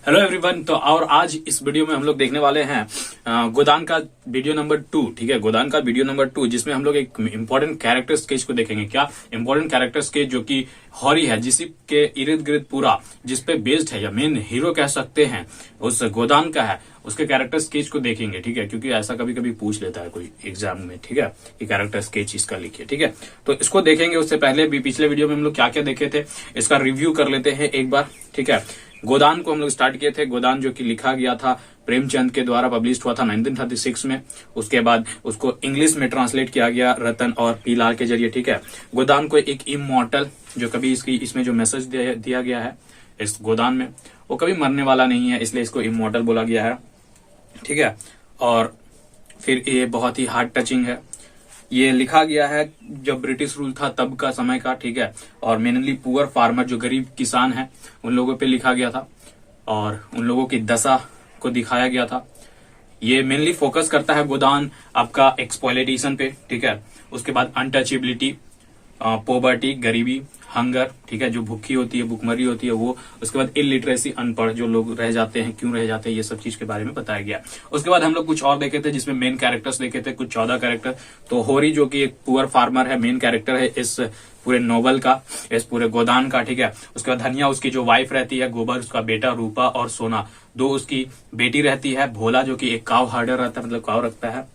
Hello everyone. तो और आज इस वीडियो में हम लोग देखने वाले हैं गोदान का वीडियो नंबर 2। ठीक है, गोदान का वीडियो नंबर 2 जिसमें हम लोग एक इंपॉर्टेंट कैरेक्टर स्केच को देखेंगे। क्या इंपॉर्टेंट कैरेक्टर स्केच जो कि हॉरी है, जिसी के इर्द गिर्द पूरा जिसपे बेस्ड है या मेन हीरो कह सकते हैं उस गोदान का है, उसके कैरेक्टर स्केच को देखेंगे। ठीक है, क्योंकि ऐसा कभी कभी पूछ लेता है कोई एग्जाम में। ठीक है, कि कैरेक्टर स्केच इसका लिखिए। ठीक है, तो इसको देखेंगे। उससे पहले भी पिछले वीडियो में हम लोग क्या क्या देखे थे इसका रिव्यू कर लेते हैं एक बार। ठीक है, गोदान को हम लोग स्टार्ट किए थे। गोदान जो कि लिखा गया था प्रेमचंद के द्वारा, पब्लिश हुआ था 1936 में। उसके बाद उसको इंग्लिश में ट्रांसलेट किया गया रतन और पी लाल के जरिए। ठीक है, गोदान को एक इमॉर्टल, जो कभी इसमें जो मैसेज दिया गया है इस गोदान में, वो कभी मरने वाला नहीं है, इसलिए इसको इमॉर्टल बोला गया है। ठीक है, और फिर ये बहुत ही हार्ट टचिंग है। ये लिखा गया है जब ब्रिटिश रूल था तब का समय का। ठीक है, और मेनली पुअर फार्मर, जो गरीब किसान है, उन लोगों पे लिखा गया था और उन लोगों की दशा को दिखाया गया था। ये मेनली फोकस करता है गोदान आपका एक्सप्लॉयटेशन पे। ठीक है, उसके बाद अनटचेबिलिटी, पॉवर्टी, गरीबी, हंगर, ठीक है, जो भूखी होती है, भूखमरी होती है वो। उसके बाद इलिटरेसी, अनपढ़ जो लोग रह जाते हैं, क्यों रह जाते हैं, ये सब चीज के बारे में बताया गया। उसके बाद हम लोग कुछ और देखे थे जिसमें मेन कैरेक्टर्स देखे थे, कुछ 14 कैरेक्टर। तो होरी जो कि एक पुअर फार्मर है, मेन कैरेक्टर है इस पूरे नोवेल का, इस पूरे गोदान का। ठीक है, उसके बाद धनिया उसकी जो वाइफ रहती है, गोबर उसका बेटा, रूपा और सोना दो उसकी बेटी रहती है। भोला जो कि एक काव हार्डर रहता है, मतलब काव रखता है।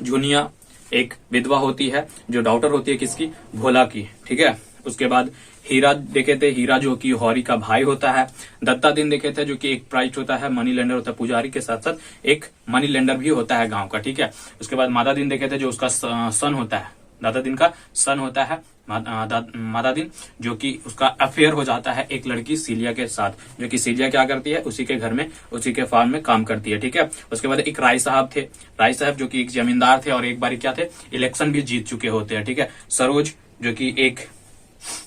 जुनिया एक विधवा होती है जो डॉटर होती है किसकी, भोला की। ठीक है, उसके बाद हीरा देखे थे, हीरा जो कि हॉरी का भाई होता है। दत्ता दिन देखे थे जो कि एक प्राइस्ट होता है, मनी लेंडर होता है, पुजारी के साथ साथ एक मनी लेंडर भी होता है गांव का। ठीक है, उसके बाद मादा दिन देखे थे जो उसका सन होता है, दादा दिन का सन होता है मादा दिन, जो कि उसका अफेयर हो जाता है एक लड़की सीलिया के साथ, जो कि सीलिया क्या करती है, उसी के घर में, उसी के फार्म में काम करती है। ठीक है, उसके बाद एक राय साहब थे, राय साहब जो कि एक जमींदार थे और एक बार क्या थे, इलेक्शन भी जीत चुके होते हैं। ठीक है, सरोज जो कि एक,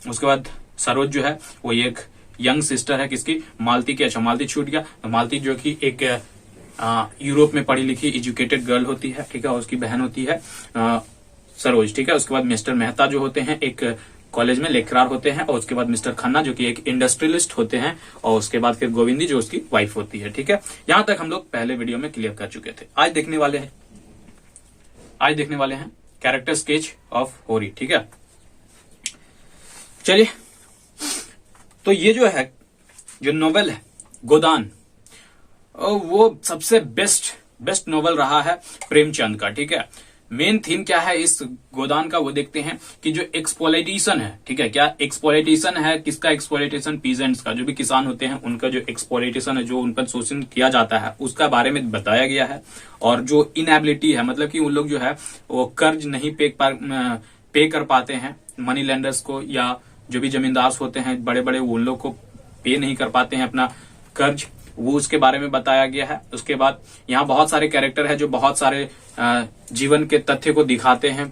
उसके बाद सरोज जो है वो एक यंग सिस्टर है किसकी, मालती की। अच्छा, मालती छूट गया। तो मालती जो कि एक यूरोप में पढ़ी लिखी एजुकेटेड गर्ल होती है। ठीक है, उसकी बहन होती है सरोज। ठीक है, उसके बाद मिस्टर मेहता जो होते हैं एक कॉलेज में लेक्चरर होते हैं, और उसके बाद मिस्टर खन्ना जो कि एक इंडस्ट्रियलिस्ट होते हैं, और उसके बाद फिर गोविंदी जो उसकी वाइफ होती है। ठीक है, यहां तक हम लोग पहले वीडियो में क्लियर कर चुके थे। आज देखने वाले हैं कैरेक्टर स्केच ऑफ होरी। ठीक है, चलिए। तो ये जो है, जो नोवेल है गोदान, वो सबसे बेस्ट नोवेल रहा है प्रेमचंद का। ठीक है, मेन थीम क्या है इस गोदान का वो देखते हैं कि जो एक्सप्लॉयटेशन है। ठीक है, क्या एक्सप्लॉयटेशन है, किसका एक्सप्लॉयटेशन, पीजेंट्स का, जो भी किसान होते हैं उनका जो एक्सप्लॉयटेशन है, जो उन पर शोषण किया जाता है, उसका बारे में बताया गया है। और जो इनएबिलिटी है, मतलब कि उन लोग जो है वो कर्ज नहीं पे कर पाते हैं मनी लेंडर्स को, या जो भी जमींदार होते हैं बड़े बड़े, उन लोग को पे नहीं कर पाते हैं अपना कर्ज, वो उसके बारे में बताया गया है। उसके बाद यहाँ बहुत सारे कैरेक्टर है जो बहुत सारे जीवन के तथ्य को दिखाते हैं।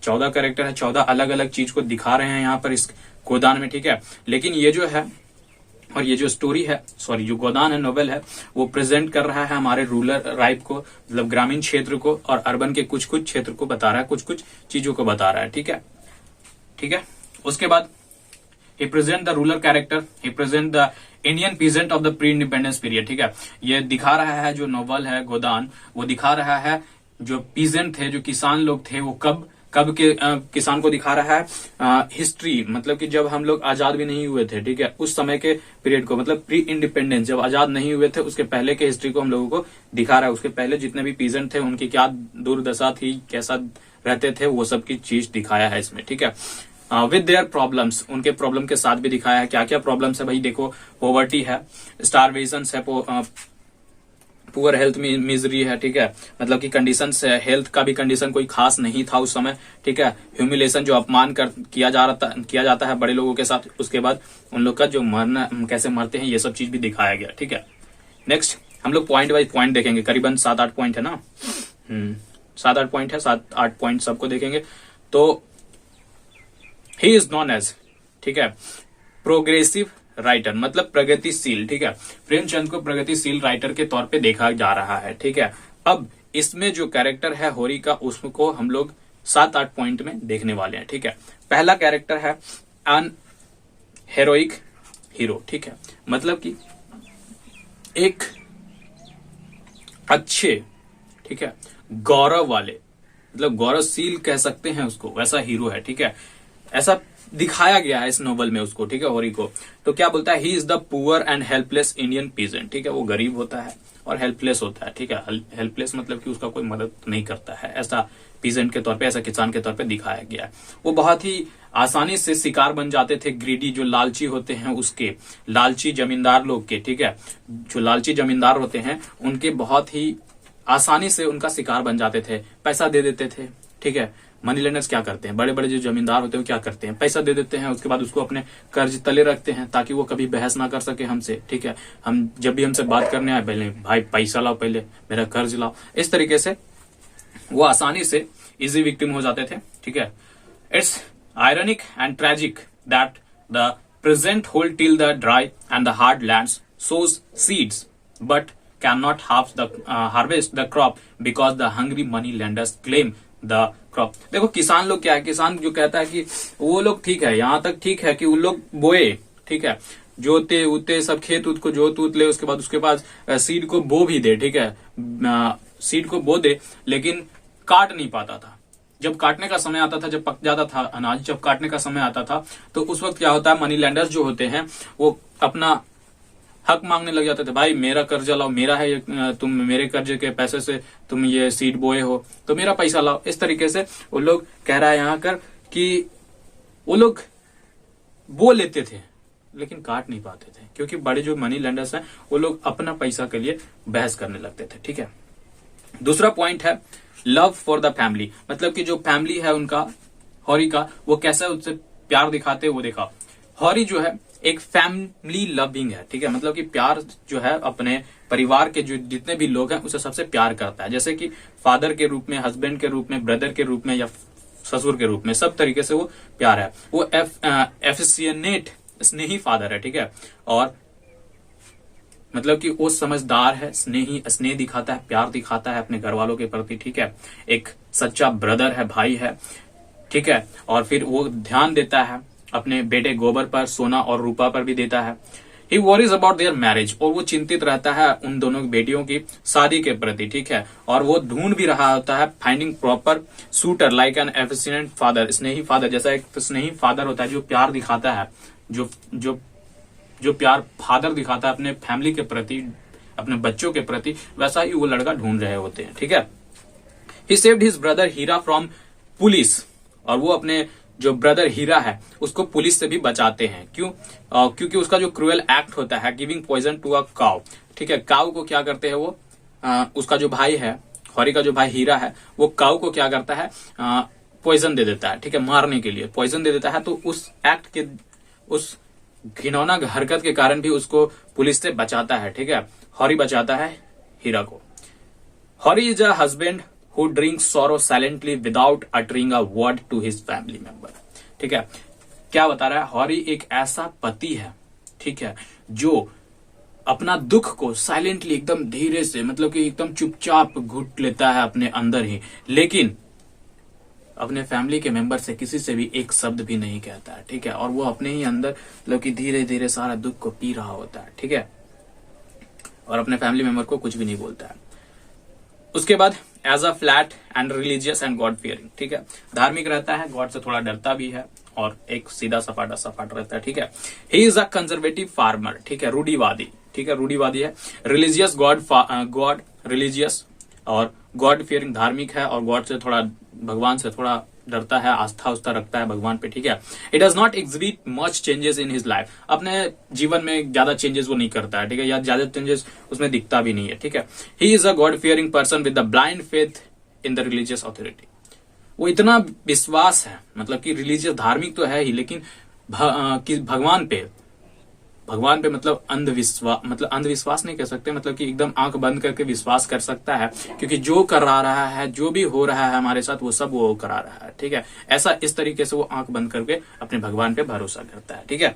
14 कैरेक्टर है, 14 अलग अलग चीज को दिखा रहे हैं यहाँ पर इस गोदान में। ठीक है, लेकिन ये जो है, और ये जो स्टोरी है, सॉरी जो गोदान है, नोवेल है, वो प्रेजेंट कर रहा है हमारे रूरल लाइफ को, मतलब ग्रामीण क्षेत्र को, और अर्बन के कुछ कुछ क्षेत्र को बता रहा है, कुछ कुछ चीजों को बता रहा है। ठीक है, उसके बाद he present the ruler character, he present the Indian peasant of the pre-independence period। ठीक है, ये दिखा रहा है जो नोवेल है गोदान, वो दिखा रहा है जो पीजेंट थे, जो किसान लोग थे, वो कब के किसान को दिखा रहा है हिस्ट्री, मतलब कि जब हम लोग आजाद भी नहीं हुए थे। ठीक है, उस समय के पीरियड को, मतलब प्री इंडिपेंडेंस, जब आजाद नहीं हुए थे उसके पहले के हिस्ट्री को हम लोगों को दिखा रहा है। उसके पहले जितने भी पीजेंट थे उनकी क्या दुर्दशा थी, कैसा रहते थे, वो सब की चीज दिखाया है इसमें। ठीक है, विद देयर प्रॉब्लम्स, उनके प्रॉब्लम के साथ भी दिखाया है। क्या क्या प्रॉब्लम्स है भाई, देखो, पॉवर्टी है, स्टारवेशन है, पुअर हेल्थ मिजरी है। ठीक है, मतलब कि कंडीशंस है, हेल्थ का भी कंडीशन कोई खास नहीं था उस समय। ठीक है, ह्यूमिलेशन, जो अपमान किया जाता है बड़े लोगों के साथ। उसके बाद उन लोग का जो मरना, कैसे मरते हैं, ये सब चीज भी दिखाया गया। ठीक है, नेक्स्ट हम लोग पॉइंट वाइज पॉइंट देखेंगे, करीबन 7-8 पॉइंट है ना, 7-8 पॉइंट है, 7-8 पॉइंट सबको देखेंगे। तो ही इज नॉन एज, ठीक है, प्रोग्रेसिव राइटर, मतलब प्रगतिशील। ठीक है, प्रेमचंद को प्रगतिशील राइटर के तौर पे देखा जा रहा है। ठीक है, अब इसमें जो कैरेक्टर है होरी का, उसको हम लोग 7-8 पॉइंट में देखने वाले हैं। ठीक है, पहला कैरेक्टर है अन हेरोइक हीरो। ठीक है, मतलब कि एक अच्छे, ठीक है, गौरव वाले, मतलब गौरवशील कह सकते हैं उसको, वैसा हीरो है, ठीक है। ऐसा दिखाया गया है इस नोवेल में उसको, ठीक है, हॉरी को। तो क्या बोलता है, he is the poor and helpless Indian peasant, ठीक है, वो गरीब होता है और हेल्पलेस होता है, ठीक है। हेल्पलेस मतलब कि उसका कोई मदद नहीं करता है, ऐसा पीजेंट के तौर पे, ऐसा किसान के तौर पे दिखाया गया है। वो बहुत ही आसानी से शिकार बन जाते थे ग्रीडी, जो लालची होते हैं उसके, लालची जमींदार लोग के, ठीक है, जो लालची जमींदार होते हैं उनके बहुत ही आसानी से उनका शिकार बन जाते थे, पैसा दे देते थे, ठीक है। मनी लेंडर्स क्या करते हैं, बड़े बड़े जो जमींदार होते हैं वो क्या करते हैं, पैसा दे देते हैं, उसके बाद उसको अपने कर्ज तले रखते हैं ताकि वो कभी बहस ना कर सके हमसे, ठीक है। हम जब भी हमसे बात करने आए, पहले भाई पैसा लाओ, पहले मेरा कर्ज लाओ, इस तरीके से वो आसानी से इजी विक्टिम हो जाते थे, ठीक है। It's ironic and tragic that the present hold till the dry and the hard lands shows seeds but can not harvest the crop because the hungry money landers claim the crop. देखो किसान लोग क्या है, किसान जो कहता है कि वो लोग ठीक है, यहां तक ठीक है कि उन लोग बोए, ठीक है, जोते उते सब खेत उत को जोत उत ले, उसके बाद सीड को बो भी दे, ठीक है, सीड को बो दे, लेकिन काट नहीं पाता था। जब काटने का समय आता था, जब पक जाता था अनाज, जब काटने का समय आता था, तो उस वक्त क्या होता है, मनी लैंडर्स जो होते हैं वो अपना हक मांगने लग जाते थे, भाई मेरा कर्जा लाओ, मेरा है, तुम मेरे कर्जे के पैसे से तुम ये सीड बोए हो तो मेरा पैसा लाओ। इस तरीके से वो लोग कह रहा है यहाँ कर कि वो लोग बो लेते थे लेकिन काट नहीं पाते थे, क्योंकि बड़े जो मनी लेंडर्स हैं वो लोग अपना पैसा के लिए बहस करने लगते थे, ठीक है। दूसरा पॉइंट है लव फॉर द फैमिली, मतलब कि जो फैमिली है उनका, हॉरी का, वो कैसा उससे प्यार दिखाते वो देखा। हॉरी जो है एक फैमिली लविंग है, ठीक है, मतलब कि प्यार जो है अपने परिवार के जो जितने भी लोग हैं उसे सबसे प्यार करता है, जैसे कि फादर के रूप में, हस्बैंड के रूप में, ब्रदर के रूप में या ससुर के रूप में, सब तरीके से वो प्यार है। वो एफिशिएंट स्नेही फादर है, ठीक है, और मतलब कि वो समझदार है, स्नेह दिखाता है, प्यार दिखाता है अपने घर वालों के प्रति, ठीक है। एक सच्चा ब्रदर है, भाई है, ठीक है, और फिर वो ध्यान देता है अपने बेटे गोबर पर, सोना और रूपा पर भी देता है। ही वरीज अबाउट देयर मैरिज, और वो चिंतित रहता है उन दोनों बेटियों की शादी के प्रति, ठीक है, और वो ढूंढ भी रहा होता है finding proper sweater like an efficient father, Snehi father, जैसा एक स्नेही फादर होता है जो प्यार दिखाता है, जो प्यार फादर दिखाता है अपने फैमिली के प्रति, अपने बच्चों के प्रति, वैसा ही वो लड़का ढूंढ रहे होते हैं, ठीक है। He saved his brother Hira from police, और वो अपने जो ब्रदर हीरा है उसको पुलिस से भी बचाते हैं। क्यों? क्योंकि उसका जो क्रूएल एक्ट होता है giving poison to a cow, ठीक है, काउ को क्या करते हैं वो, उसका जो भाई है, हॉरी का जो भाई हीरा है, वो काउ को क्या करता है, पॉइजन दे देता है, ठीक है, मारने के लिए पॉइजन दे देता है। तो उस एक्ट के, उस घिनौना हरकत के कारण भी उसको पुलिस से बचाता है, ठीक है, हॉरी बचाता है हीरा को। Hori is a husband who drinks sorrow silently without uttering a word to his family member, ठीक है। क्या बता रहा है, हॉरी एक ऐसा पति है, ठीक है, जो अपना दुख को साइलेंटली, एकदम धीरे से, मतलब कि एकदम चुपचाप घुट लेता है अपने अंदर ही, लेकिन अपने फैमिली के मेंबर से किसी से भी एक शब्द भी नहीं कहता है, ठीक है, और वो अपने ही अंदर मतलब कि धीरे धीरे सारा दुख को पी रहा होता है, ठीक है, और अपने फैमिली मेंबर को कुछ भी नहीं बोलता है। उसके बाद as a flat and religious and God fearing, ठीक है, धार्मिक रहता है, गॉड से थोड़ा डरता भी है, और एक सीधा सपाटा रहता है, ठीक है। He is a conservative farmer, ठीक है, रूढ़िवादी, ठीक है, रूढ़िवादी है। रिलीजियस गॉड रिलीजियस, और गॉड फियरिंग धार्मिक है, और गॉड से थोड़ा, भगवान से थोड़ा डरता है, आस्था उस्था रखता है भगवान पे, ठीक है। It does not exhibit much changes in his life, अपने जीवन में ज्यादा चेंजेस वो नहीं करता है, ठीक है, या ज्यादा चेंजेस उसमें दिखता भी नहीं है, ठीक है। He is a God fearing person with the blind faith in the religious authority, वो इतना विश्वास है, मतलब कि रिलीजियस धार्मिक तो है ही, लेकिन भगवान पे मतलब अंधविश्वास नहीं कह सकते, मतलब कि एकदम आंख बंद करके विश्वास कर सकता है, क्योंकि जो करा रहा है, जो भी हो रहा है हमारे साथ, वो सब वो करा रहा है, ठीक है। ऐसा इस तरीके से वो आंख बंद करके अपने भगवान पे भरोसा करता है, ठीक है।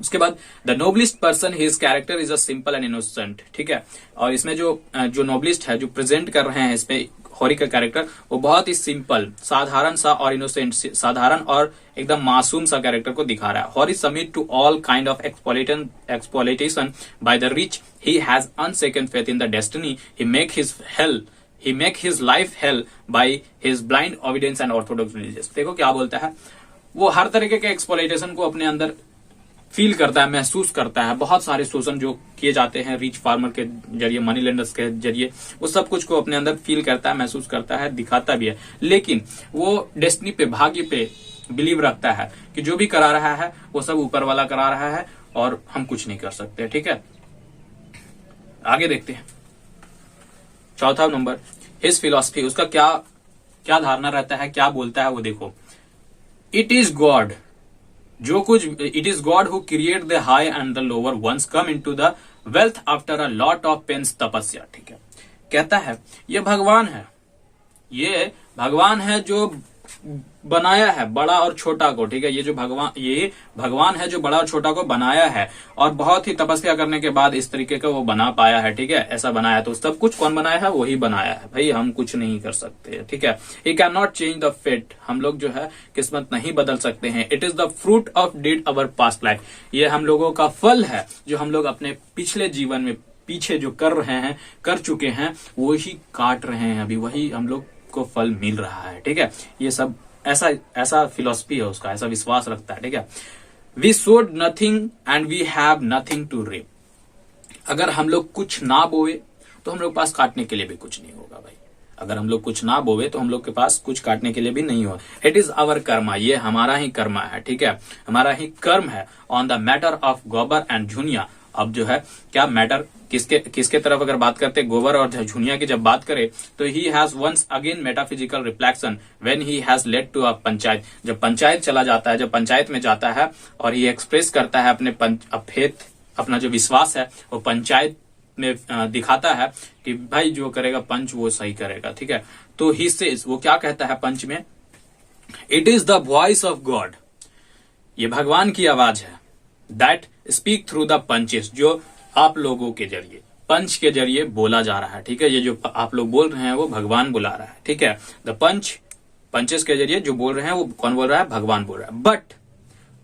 उसके बाद the novelist person his character is a simple and innocent, ठीक है। और इसमें जो नोबलिस्ट है, जो प्रेजेंट कर रहे हैं इसमें हॉरी का कैरेक्टर, वो बहुत ही सिंपल, साधारण सा और इनोसेंट, साधारण और एकदम मासूम सा कैरेक्टर को दिखा रहा है। Hori submit to all kind of exploitation by the rich, he has unshaken faith in the destiny, he make his life hell by his blind obedience and orthodox religious। देखो क्या बोलता है, वो हर तरीके के एक्सप्लॉइटेशन को अपने अंदर फील करता है, महसूस करता है। बहुत सारे शोषण जो किए जाते हैं रिच फार्मर के जरिए, मनी लेंडर्स के जरिए, वो सब कुछ को अपने अंदर फील करता है, महसूस करता है, दिखाता भी है। लेकिन वो डेस्टिनी पे, भाग्य पे बिलीव रखता है कि जो भी करा रहा है वो सब ऊपर वाला करा रहा है और हम कुछ नहीं कर सकते, ठीक है। आगे देखते हैं चौथा नंबर, हिज फिलॉसफी, उसका क्या धारणा रहता है, क्या बोलता है वो देखो। इट इज गॉड, जो कुछ, it is God who create the high and the lower ones come into the wealth after a lot of pains तपस्या, ठीक है। कहता है ये भगवान है, ये भगवान है जो बनाया है बड़ा और छोटा को, ठीक है। ये भगवान है जो बड़ा और छोटा को बनाया है और बहुत ही तपस्या करने के बाद इस तरीके का वो बना पाया है, ठीक है। ऐसा बनाया, तो सब कुछ कौन बनाया है, वही बनाया है भाई, हम कुछ नहीं कर सकते, ठीक है। He can not change the fate, हम लोग जो है किस्मत नहीं बदल सकते हैं। It is the fruit of deed our past life, ये हम लोगों का फल है जो हम लोग अपने पिछले जीवन में, पीछे जो कर रहे हैं, कर चुके हैं, वही काट रहे हैं अभी, वही हम लोग को फल मिल रहा है, ठीक है। ये सब ऐसा फिलॉसफी है उसका, ऐसा विश्वास रखता है, ठीक है। We sowed nothing and we have nothing to reap, अगर हम लोग कुछ ना बोए तो हम लोग पास काटने के लिए भी कुछ नहीं होगा भाई। अगर हम लोग कुछ ना बोए तो हम लोग के पास कुछ काटने के लिए भी नहीं होगा। इट इज आवर कर्मा, ये हमारा ही कर्मा है, ठीक है, हमारा ही कर्म है। ऑन द मैटर ऑफ गोबर एंड झुनिया, अब जो है क्या मैटर, किसके तरफ अगर बात करते, गोबर और झुनिया की जब बात करें, तो he has once again metaphysical reflection when he has led to a panchayat, जब पंचायत चला जाता है, जब पंचायत में जाता है और ही एक्सप्रेस करता है अपने फेथ, अपना जो विश्वास है वो पंचायत में दिखाता है कि भाई जो करेगा पंच वो सही करेगा, ठीक है। तो ही सेज, वो क्या कहता है पंच में, it is the voice of God, ये भगवान की आवाज है, that speak through the punches, जो आप लोगों के जरिए, पंच के जरिए बोला जा रहा है, ठीक है। ये जो आप लोग बोल रहे हैं वो भगवान बुला रहा है, ठीक है। द पंचेस के जरिए जो बोल रहे हैं वो कौन बोल रहा है, भगवान बोल रहा है। But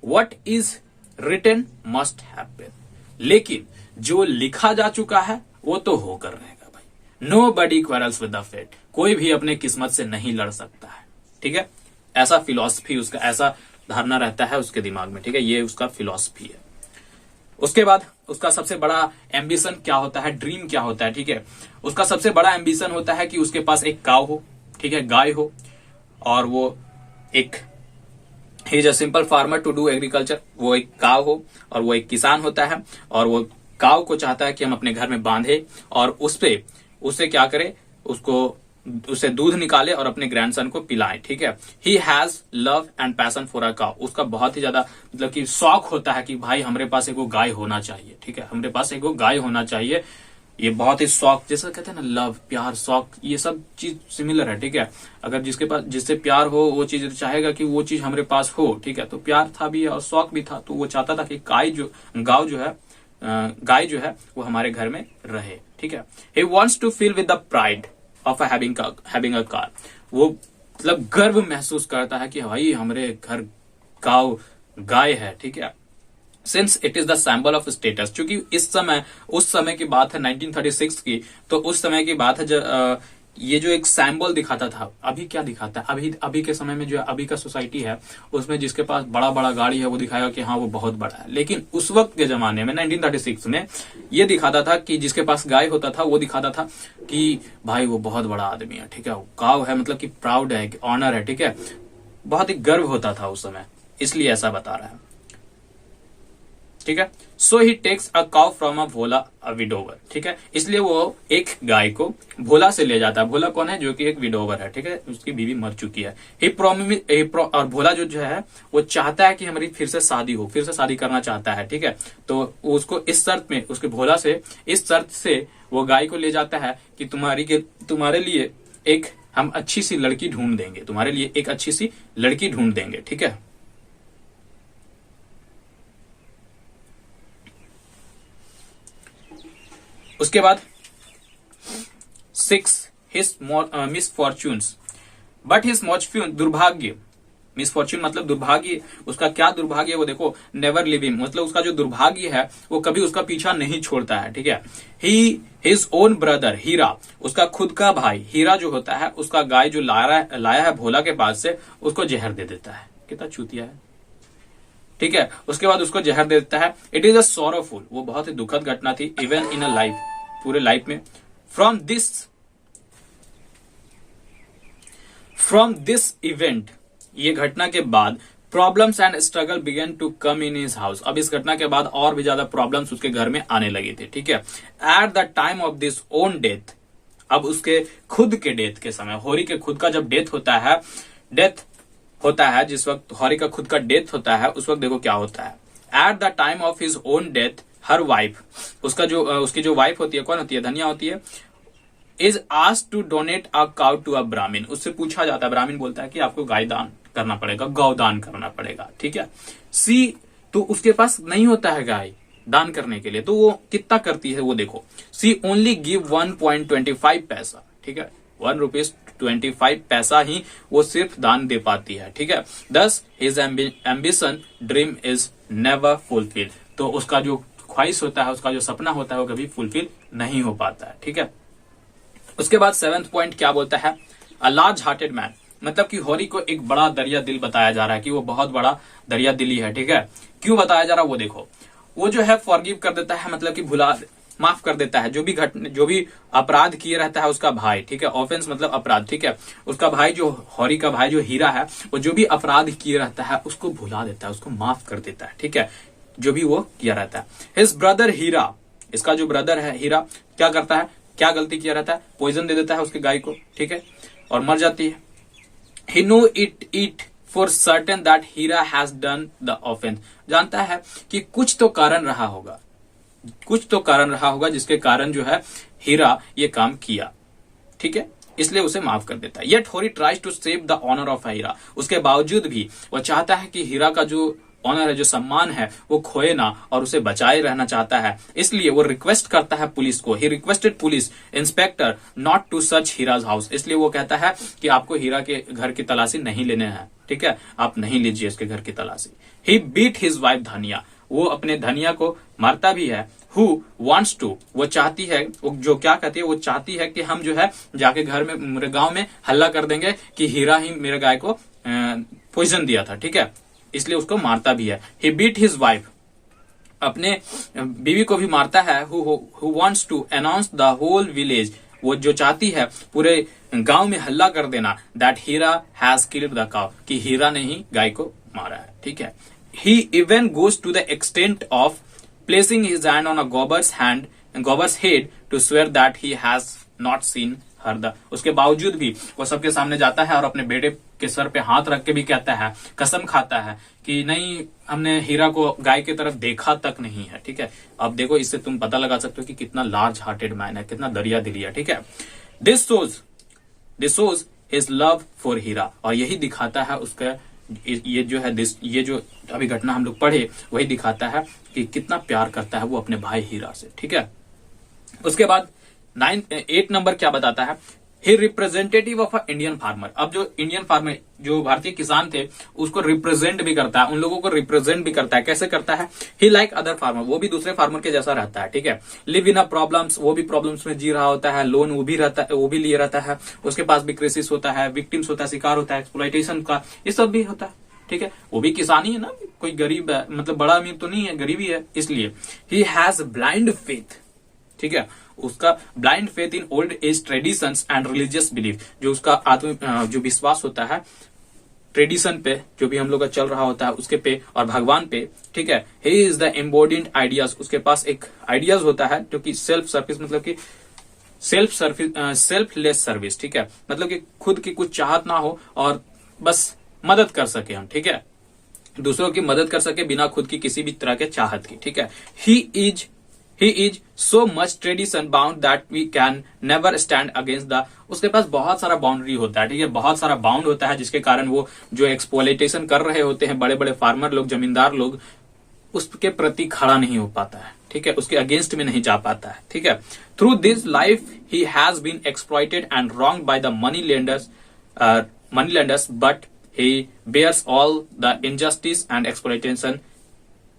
what is written must happen, लेकिन जो लिखा जा चुका है वो तो होकर रहेगा भाई। Nobody quarrels with the fate, कोई भी अपने किस्मत से नहीं लड़ सकता है, ठीक है। ऐसा फिलॉसफी उसका, ऐसा धारणा रहता है उसके दिमाग में, ठीक है। ये उसका फिलॉसफी है। उसके बाद उसका सबसे बड़ा एम्बिशन क्या होता है, ड्रीम क्या होता है, ठीक है। उसका सबसे बड़ा एम्बिशन होता है कि उसके पास एक काव हो, ठीक है, गाय हो, और वो एक, he is a simple farmer to do agriculture, वो एक काव हो और वो एक किसान होता है, और वो काव को चाहता है कि हम अपने घर में बांधे और उससे क्या करे, उससे दूध निकाले और अपने ग्रैंडसन को पिलाए, ठीक है। He has love and passion for a cow, उसका बहुत ही ज्यादा मतलब कि शौक होता है कि भाई हमारे पास एक गाय होना चाहिए, ठीक है, हमारे पास एक गाय होना चाहिए। ये बहुत ही शौक, जैसा कहते हैं ना, लव, प्यार, शौक, ये सब चीज सिमिलर है, ठीक है। अगर जिससे प्यार हो वो चीज चाहेगा कि वो चीज हमारे पास हो, ठीक है। तो प्यार था भी और शौक भी था, तो वो चाहता था कि गाय जो है वो हमारे घर में रहे, ठीक है। He wants to feel with the pride of having a car, वो मतलब गर्व महसूस करता है कि भाई हमारे घर गाय है, ठीक है। Since it is the symbol of status, क्योंकि उस समय की बात है 1936 की, तो उस समय की बात है जब ये जो एक सैम्बल दिखाता था, अभी क्या दिखाता है, अभी के समय में जो अभी का सोसाइटी है उसमें जिसके पास बड़ा बड़ा गाड़ी है वो दिखाएगा कि हाँ वो बहुत बड़ा है। लेकिन उस वक्त के जमाने में 1936 में ये दिखाता था कि जिसके पास गाय होता था वो दिखाता था कि भाई वो बहुत बड़ा आदमी है, ठीक है, काव है, मतलब कि प्राउड है, ऑनर है, ठीक है, बहुत ही गर्व होता था उस समय, इसलिए ऐसा बता रहा है, ठीक है। So he takes a cow from a Bhola a widower, ठीक है, इसलिए वो एक गाय को भोला से ले जाता है। भोला कौन है, जो कि एक विडोवर है, ठीक है, उसकी बीवी मर चुकी है। और भोला जो है वो चाहता है कि हमारी फिर से शादी हो, फिर से शादी करना चाहता है, ठीक है। तो उसको इस शर्त में, उसके भोला से इस शर्त से वो गाय को ले जाता है कि तुम्हारे लिए हम अच्छी सी लड़की ढूंढ देंगे, तुम्हारे लिए एक अच्छी सी लड़की ढूंढ देंगे, ठीक है। उसके बाद 6 हिज मिसफॉर्च्यून्स बट हिज मॉर्च्यून दुर्भाग्य, मिसफॉर्च्यून मतलब दुर्भाग्य, उसका क्या दुर्भाग्य है वो देखो, नेवर लिव हिम मतलब उसका जो दुर्भाग्य है वो कभी उसका पीछा नहीं छोड़ता है, ठीक है। ही हिज ओन ब्रदर हीरा, उसका खुद का भाई हीरा जो होता है उसका गाय जो लाया है भोला के पास से, उसको जहर दे देता है। कितना चूतिया है, ठीक है। उसके बाद उसको जहर दे देता है। इट इज अ सॉरोफुल, वो बहुत ही दुखद घटना थी, इवन इन अ लाइफ, पूरे लाइफ में। फ्रॉम दिस इवेंट, ये घटना के बाद problems and struggle began to come in his house. अब इस घटना के बाद और भी ज्यादा प्रॉब्लम्स उसके घर में आने लगी थी, ठीक है। At the time of this own death, अब उसके खुद के डेथ के समय, होरी के खुद का जब डेथ होता है, जिस वक्त होरी का खुद का डेथ होता है उस वक्त देखो क्या होता है। At the time of his own death her wife, उसकी जो वाइफ होती है, कौन होती है, धनिया होती है, is asked to donate a cow to a Brahmin. उससे पूछा जाता है, ब्राह्मण बोलता है कि आपको गाय दान करना पड़ेगा, गौदान करना पड़ेगा, ठीक है। सी, तो उसके पास नहीं होता है गाय दान करने के लिए, तो वो कितना करती है वो देखो। सी ओनली गिव 1.25 पैसा, ठीक है, 1.25 पैसा ही वो सिर्फ दान दे पाती है, ठीक है। दस his ambition dream is never fulfil, तो उसका जो ख्वाहिश होता है, उसका जो सपना होता है वो कभी फुलफिल नहीं हो पाता है, ठीक है। उसके बाद 7th पॉइंट क्या बोलता है, अ लार्ज हार्टेड मैन, मतलब कि होरी को एक बड़ा दरिया दिल बताया जा रहा है कि वो बहुत बड़ा दरिया दिली है, ठीक है। क्यों बताया जा रहा है वो देखो, वो जो है फॉरगिव कर देता है, मतलब कि माफ कर देता है जो भी अपराध किए रहता है उसका भाई, ठीक है। ऑफेंस मतलब अपराध, ठीक है। उसका भाई जो होरी का भाई जो हीरा है, वो जो भी अपराध किए रहता है उसको भुला देता है, उसको माफ कर देता है, ठीक है, जो भी वो किया रहता है। हिज ब्रदर हीरा, इसका जो ब्रदर है हीरा, क्या करता है, क्या गलती किया रहता है, पॉइजन दे देता है उसके गाय को, ठीक है, और मर जाती है। He know it for certain that Hira has done the offense, जानता है कि कुछ तो कारण रहा होगा जिसके कारण जो है हीरा ये काम किया, ठीक है, इसलिए उसे माफ कर देता है। Yet होरी tries to save the honor of हीरा, उसके बावजूद भी वो चाहता है कि हीरा का जो ऑनर है, जो सम्मान है, वो खोए ना और उसे बचाए रहना चाहता है। इसलिए वो रिक्वेस्ट करता है पुलिस को, he requested police inspector not to search Hira's house, इसलिए वो कहता है कि आपको हीरा के घर की तलाशी नहीं लेने हैं, ठीक है, आप नहीं लीजिए इसके घर की तलाशी। ही बीट हिज वाइफ धनिया, वो अपने धनिया को मारता भी है। हु वांट्स टू, वो चाहती है, वो जो क्या कहती है, वो चाहती है कि हम जो है जाके घर में, मेरे गांव में हल्ला कर देंगे कि हीरा ही मेरे गाय को पॉइजन दिया था, ठीक है, इसलिए उसको मारता भी है। ही बीट हिज वाइफ, अपने बीवी को भी मारता है। Who wants to announce the whole village, वो जो चाहती है पूरे गांव में हल्ला कर देना, that Heera has killed the cow, कि हीरा ने ही गाय को मारा है, ठीक है। He even goes to the extent of placing his hand on a Gobar's head to swear that he has not seen her, उसके बावजूद भी वो सबके सामने जाता है और अपने बेटे के सर पे हाथ रख के भी कहता है, कसम खाता है कि नहीं, हमने हीरा को गाय की तरफ देखा तक नहीं है, ठीक है। अब देखो, इससे तुम पता लगा सकते हो कि कितना लार्ज हार्टेड मैन है, कितना दरिया दिली है, ठीक है। This shows his love for Hira, और यही दिखाता है उसका, ये जो अभी घटना हम लोग पढ़े वही दिखाता है कि कितना प्यार करता है वो अपने भाई हीरा से, ठीक है। उसके बाद 8 नंबर क्या बताता है, he representative of a Indian farmer, अब जो इंडियन फार्मर, जो भारतीय किसान थे, उसको रिप्रेजेंट भी करता है, उन लोगों को रिप्रेजेंट भी करता है। कैसे करता है, ही लाइक अदर फार्मर, वो भी दूसरे फार्मर के जैसा रहता है, ठीक है। लिव इन अ प्रॉब्लम्स, वो भी प्रॉब्लम्स में जी रहा होता है, लोन वो भी लिए रहता है, उसके पास भी क्राइसिस होता है, विक्टिम्स होता है, शिकार होता है एक्सप्लॉयटेशन का, ये सब भी होता है, ठीक है। वो भी किसान ही है ना, कोई गरीब है, मतलब बड़ा अमीर तो नहीं है, गरीबी है, इसलिए। ही हैज ब्लाइंड फेथ, ठीक है, उसका blind faith in old age traditions and religious belief, जो उसका जो विश्वास होता है ट्रेडिशन पे, जो भी हम लोग का चल रहा होता है उसके पे, और भगवान पे, ठीक है। He is the embodied ideas, उसके पास एक आइडियाज होता है जो कि सेल्फ सर्विस, मतलब कि सेल्फलेस सर्विस, ठीक है, मतलब कि खुद की कुछ चाहत ना हो और बस मदद कर सके हम, ठीक है, दूसरों की मदद कर सके बिना खुद की किसी भी तरह के चाहत की, ठीक है। He is so much tradition bound that we can never stand against the, उसके पास बहुत सारा बाउंड्री होता है, ठीक है, बहुत सारा बाउंड होता है, जिसके कारण वो जो एक्सप्लॉयटेशन कर रहे होते हैं बड़े बड़े फार्मर लोग, जमींदार लोग, उसके प्रति खड़ा नहीं हो पाता है, ठीक है, उसके अगेंस्ट में नहीं जा पाता है, ठीक है। Through this life he has been exploited and wrong by the money lenders but he bears all the injustice and exploitation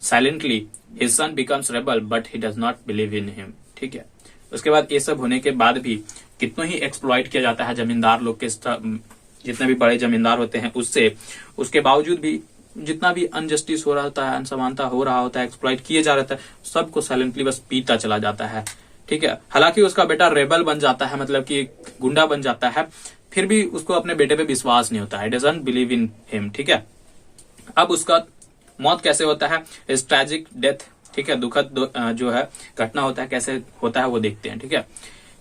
silently. His son becomes rebel but he does not believe in him, ठीक है। उसके बाद ये सब होने के बाद भी कितना ही एक्सप्लॉइट किया जाता है जमींदार लोग के, जितने भी बड़े जमींदार होते हैं उससे, उसके बावजूद भी जितना भी अनजस्टिस हो रहा होता है, अनसमानता हो रहा होता है, एक्सप्लॉइट किए जा रहा है, सबको साइलेंटली बस पीता चला जाता है, ठीक है। हालांकि उसका बेटा रेबल बन जाता है, मतलब कि गुंडा बन जाता है, फिर भी उसको अपने बेटे पे विश्वास नहीं होता है, डजंट बिलीव इन हिम, ठीक है। अब उसका मौत कैसे होता है, इस ट्रैजिक डेथ, ठीक है, दुखद जो है घटना होता है, कैसे होता है वो देखते हैं, ठीक है।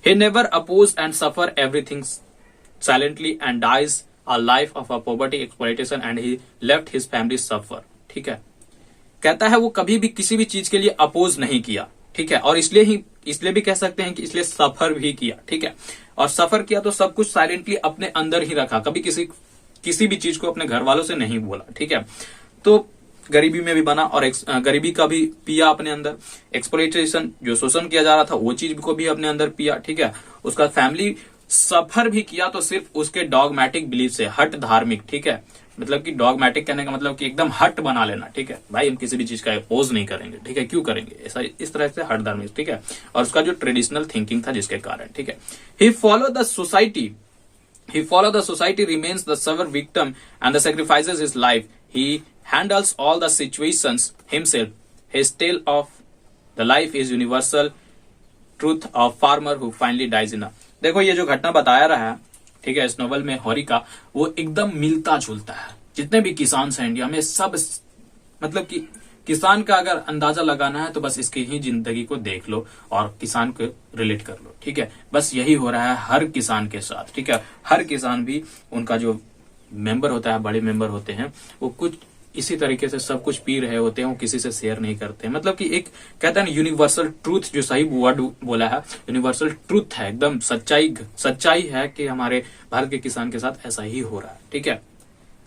He never oppose and suffer everything silently and dies a life of a poverty exploitation and he left his family suffer, ठीक है। कहता है वो कभी भी किसी भी चीज के लिए अपोज नहीं किया, ठीक है, और इसलिए भी कह सकते हैं कि इसलिए सफर भी किया, ठीक है। और सफर किया तो सब कुछ साइलेंटली अपने अंदर ही रखा, कभी किसी भी चीज को अपने घर वालों से नहीं बोला, ठीक है। तो गरीबी में भी बना और गरीबी का भी पिया अपने अंदर, एक्सप्लॉइटेशन जो शोषण किया जा रहा था वो चीज को भी अपने अंदर पिया, ठीक है। उसका फैमिली सफर भी किया तो सिर्फ उसके डॉगमेटिक बिलीफ से, हट धार्मिक, ठीक है। मतलब कि डॉगमेटिक कहने का मतलब कि एकदम हट बना लेना, ठीक है, भाई हम किसी भी चीज का अपोज नहीं करेंगे, ठीक है, क्यों करेंगे ऐसा, इस तरह से हट धार्मिक, ठीक है। और उसका जो ट्रेडिशनल थिंकिंग था जिसके कारण, ठीक है। He follow the society remains the sour victim and the sacrifices his life. He handles all the situations himself. His tale of the life is universal truth of farmer who finally dies in. देखो ये जो घटना बताया रहा है, ठीक है, इस नोवेल में हॉरी का, वो एकदम मिलता जुलता है। जितने भी किसान हैं इंडिया में सब, मतलब कि किसान का अगर अंदाजा लगाना है तो बस इसकी ही जिंदगी को देख लो और किसान को रिलेट कर लो, ठीक है। बस यही हो रहा है हर किसान के साथ, ठीक है। हर किसान भी, उनका जो मेंबर होता है, बड़े मेंबर होते हैं, वो कुछ इसी तरीके से सब कुछ पी रहे होते हैं, वो किसी से शेयर नहीं करते। मतलब कि एक कहता है ना यूनिवर्सल ट्रूथ, जो सही वर्ड बोला है, यूनिवर्सल ट्रूथ है, एकदम सच्चाई है कि हमारे भारत के किसान के साथ ऐसा ही हो रहा है, ठीक है।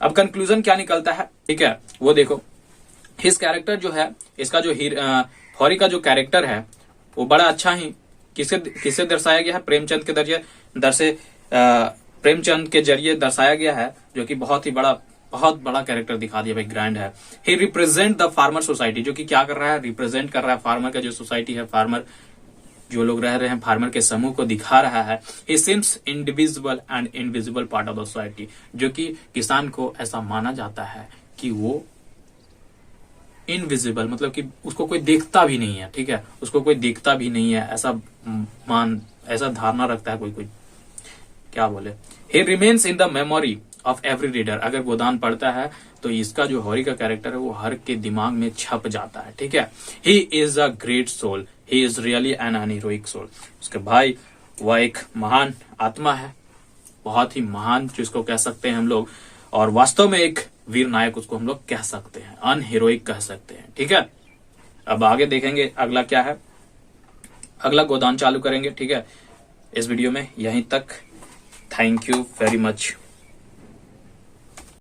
अब कंक्लूजन क्या निकलता है, ठीक है, वो देखो। हिज कैरेक्टर जो है, इसका जो हॉरी का जो कैरेक्टर है वो बड़ा अच्छा ही किससे दर्शाया गया है, प्रेमचंद के जरिए दर्शाया गया है, जो कि बहुत बड़ा कैरेक्टर दिखा दिया भाई, ग्रैंड है। ही रिप्रेजेंट द फार्मर सोसाइटी, जो कि क्या कर रहा है, रिप्रेजेंट कर रहा है फार्मर का जो सोसाइटी है, फार्मर जो लोग रह रहे हैं, फार्मर के समूह को दिखा रहा है। He seems individual and invisible part of the society, जो कि किसान को ऐसा माना जाता है कि वो इनविजिबल, मतलब कि उसको कोई देखता भी नहीं है, ठीक है, उसको कोई देखता भी नहीं है, ऐसा धारणा रखता है कोई क्या बोले। ही remains in the memory of every reader. अगर गोदान पढ़ता है तो इसका जो हॉरी का कैरेक्टर है वो हर के दिमाग में छप जाता है, ठीक है। He is a great soul, he is really an heroic soul. उसके भाई वह एक महान आत्मा है, बहुत ही महान जिसको कह सकते हैं हम लोग, और वास्तव में एक वीर नायक उसको हम लोग कह सकते हैं, अनहीरोइक कह सकते हैं, ठीक है। अब आगे देखेंगे अगला क्या है, अगला गोदान चालू करेंगे, ठीक है। इस वीडियो में यहीं तक। Thank you very much.